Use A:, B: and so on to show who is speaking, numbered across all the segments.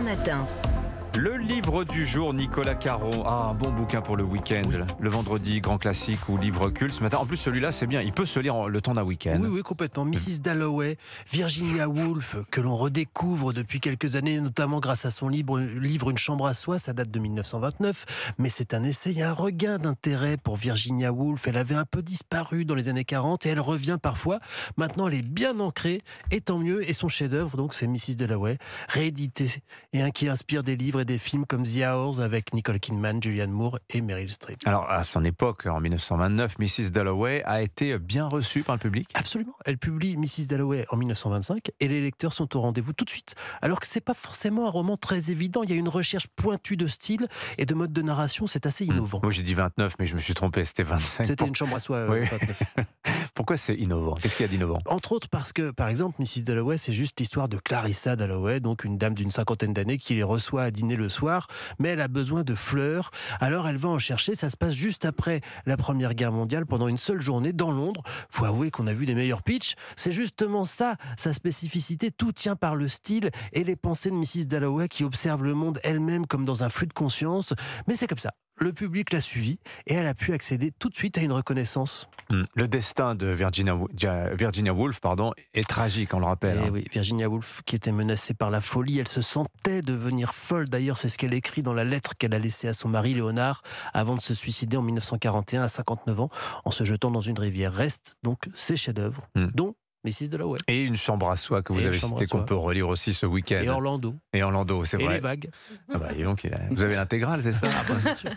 A: 1 matin.
B: Le livre du jour, Nicolas Caron. Ah, un bon bouquin pour le week-end.
C: Oui.
B: Le vendredi, grand classique ou livre culte ce matin. En plus, celui-là, c'est bien. Il peut se lire le temps d'un week-end.
C: Oui, complètement. Mrs. Dalloway, Virginia Woolf, que l'on redécouvre depuis quelques années, notamment grâce à son livre Une chambre à soi. Ça date de 1929, mais c'est un essai. Il y a un regain d'intérêt pour Virginia Woolf. Elle avait un peu disparu dans les années 40 et elle revient parfois. Maintenant, elle est bien ancrée, et tant mieux. Et son chef-d'œuvre, donc, c'est Mrs. Dalloway, réédité et qui inspire des livres et des films comme The Hours avec Nicole Kidman, Julianne Moore et Meryl Streep.
B: Alors, à son époque, en 1929, Mrs. Dalloway a été bien reçue par le public.
C: Absolument. Elle publie Mrs. Dalloway en 1925 et les lecteurs sont au rendez-vous tout de suite. Alors que c'est pas forcément un roman très évident. Il y a une recherche pointue de style et de mode de narration. C'est assez innovant.
B: Moi, j'ai dit 29, mais je me suis trompé. C'était 25.
C: C'était une chambre à soi.
B: Oui.
C: 29.
B: Pourquoi c'est innovant? Qu'est-ce qu'il y a d'innovant?
C: Entre autres parce que, par exemple, Mrs. Dalloway, c'est juste l'histoire de Clarissa Dalloway, donc une dame d'une cinquantaine d'années qui les reçoit à dîner le soir, mais elle a besoin de fleurs. Alors elle va en chercher. Ça se passe juste après la Première Guerre mondiale, pendant une seule journée, dans Londres. Faut avouer qu'on a vu des meilleurs pitchs. C'est justement ça, sa spécificité. Tout tient par le style et les pensées de Mrs. Dalloway qui observe le monde elle-même comme dans un flux de conscience. Mais c'est comme ça. Le public l'a suivi et elle a pu accéder tout de suite à une reconnaissance.
B: Le destin de Virginia Woolf est tragique, on le rappelle.
C: Et oui, Virginia Woolf qui était menacée par la folie, elle se sentait devenir folle. D'ailleurs, c'est ce qu'elle écrit dans la lettre qu'elle a laissée à son mari Léonard avant de se suicider en 1941 à 59 ans en se jetant dans une rivière. Restent donc ses chefs-d'œuvre, dont Mrs. Dalloway.
B: Et Une chambre à soi que vous avez cité, qu'on peut relire aussi ce week-end.
C: Et Orlando.
B: Et Orlando, c'est vrai.
C: Et Les Vagues.
B: Ah bah, donc, vous avez l'intégrale, c'est ça?
C: Bien sûr.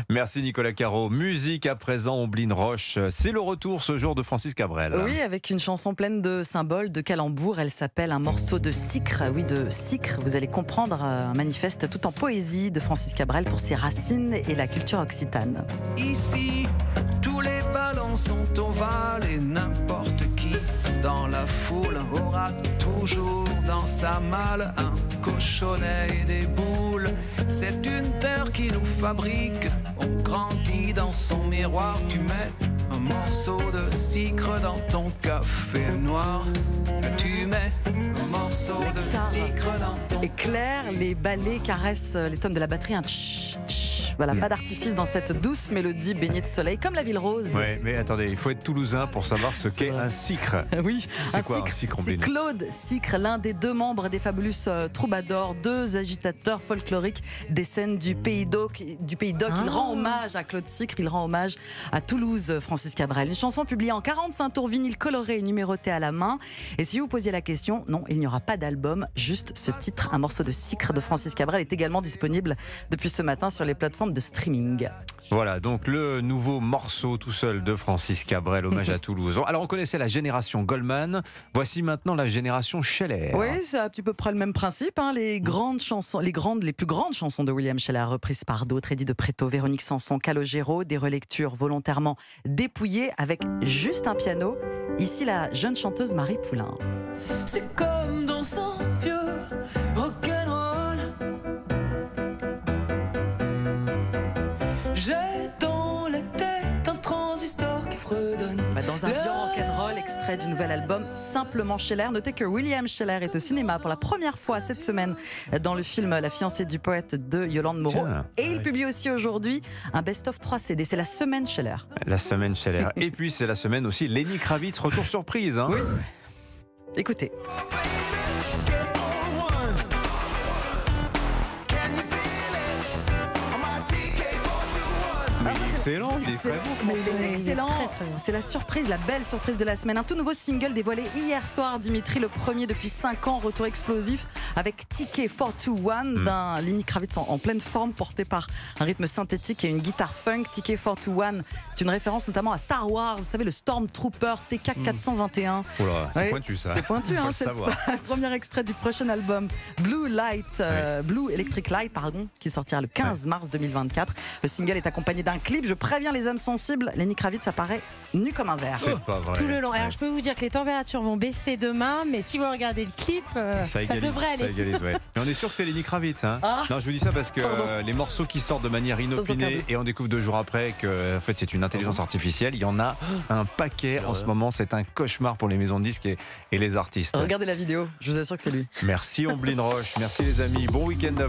B: Merci Nicolas Caro. Musique à présent, Omblin Roche. C'est le retour ce jour de Francis Cabrel.
D: Oui, avec une chanson pleine de symboles, de calembours. Elle s'appelle Un morceau de sucre. Oui, de sucre. Vous allez comprendre un manifeste tout en poésie de Francis Cabrel pour ses racines et la culture occitane.
E: Ici, tous les ballons sont ovales et n'importe qui dans la foule aura toujours dans sa malle un cochonnet et des boules. C'est une terre qui nous fabrique, on grandit dans son miroir. Tu mets un morceau de sucre dans ton café noir. Tu mets un morceau de sucre dans ton...
D: Et Claire, les balais caressent les tomes de la batterie. Un tch, tch. Voilà, pas d'artifice dans cette douce mélodie baignée de soleil, comme la ville rose.
B: Oui, mais attendez, il faut être toulousain pour savoir ce qu'est un sicre.
D: Oui,
B: c'est quoi un cicre?
D: C'est Claude Sicre, l'un des deux membres des Fabulous Troubadours, deux agitateurs folkloriques des scènes du Pays d'Oc. Il rend hommage à Claude Sicre, il rend hommage à Toulouse, Francis Cabrel. Une chanson publiée en 45 tours vinyle coloré et numéroté à la main. Et si vous posiez la question, non, il n'y aura pas d'album, juste ce titre, Un morceau de sucre de Francis Cabrel, est également disponible depuis ce matin sur les plateformes de streaming.
B: Voilà, donc le nouveau morceau tout seul de Francis Cabrel, hommage à Toulouse. Alors on connaissait la génération Goldman, voici maintenant la génération Scheller.
D: Oui, c'est à peu près le même principe. Les grandes chansons, les plus grandes chansons de William Scheller reprises par d'autres, Eddie de Pretto, Véronique Sanson, Calogero, des relectures volontairement dépouillées avec juste un piano. Ici la jeune chanteuse Marie Poulain.
E: C'est comme dans un vieux rock'n'roll. J'ai dans la tête un transistor qui fredonne.
D: Dans un vieux rock'n'roll, extrait du nouvel album Simplement Scheller. Notez que William Scheller est au cinéma pour la première fois cette semaine dans le film La fiancée du poète de Yolande Moreau.
B: Tiens.
D: Et il publie aussi aujourd'hui un best-of 3 CD. C'est la semaine Scheller.
B: La semaine Scheller. Et puis c'est la semaine aussi Lenny Kravitz, retour surprise. Hein.
D: Oui. Écoutez.
B: Excellent, il est très bon ce morceau.
D: Il est excellent.
A: Très bon.
D: C'est la surprise, la belle surprise de la semaine. Un tout nouveau single dévoilé hier soir, Dimitri, le premier depuis 5 ans, retour explosif avec Ticket 421 d'un Lenny Kravitz en pleine forme, porté par un rythme synthétique et une guitare funk. Ticket 421, c'est une référence notamment à Star Wars, vous savez, le Stormtrooper TK 421.
B: Oh là, c'est
D: Ouais,
B: pointu ça.
D: C'est pointu,
B: Faut
D: hein,
B: le
D: c'est
B: savoir.
D: le premier extrait du prochain album Blue Electric Light, qui sortira le 15 mars 2024. Le single est accompagné d'un clip. Je préviens les âmes sensibles, Lenny Kravitz apparaît nu comme un verre.
B: C'est pas vrai.
A: Tout le long. Alors,
B: Ouais.
A: je peux vous dire que les températures vont baisser demain, mais si vous regardez le clip, ça devrait
B: Ça
A: aller.
B: égalise, ouais. Mais on est sûr que c'est Lenny Kravitz. Hein.
D: Ah.
B: Non, je vous dis ça parce que
D: Pardon.
B: les morceaux qui sortent de manière inopinée
D: câble.
B: et on découvre 2 jours après que en fait, c'est une intelligence artificielle. Il y en a un paquet en ce moment. C'est un cauchemar pour les maisons de disques et les artistes.
D: Regardez la vidéo, je vous assure que c'est lui.
B: Merci Omblin Roche. Merci les amis. Bon week-end à vous.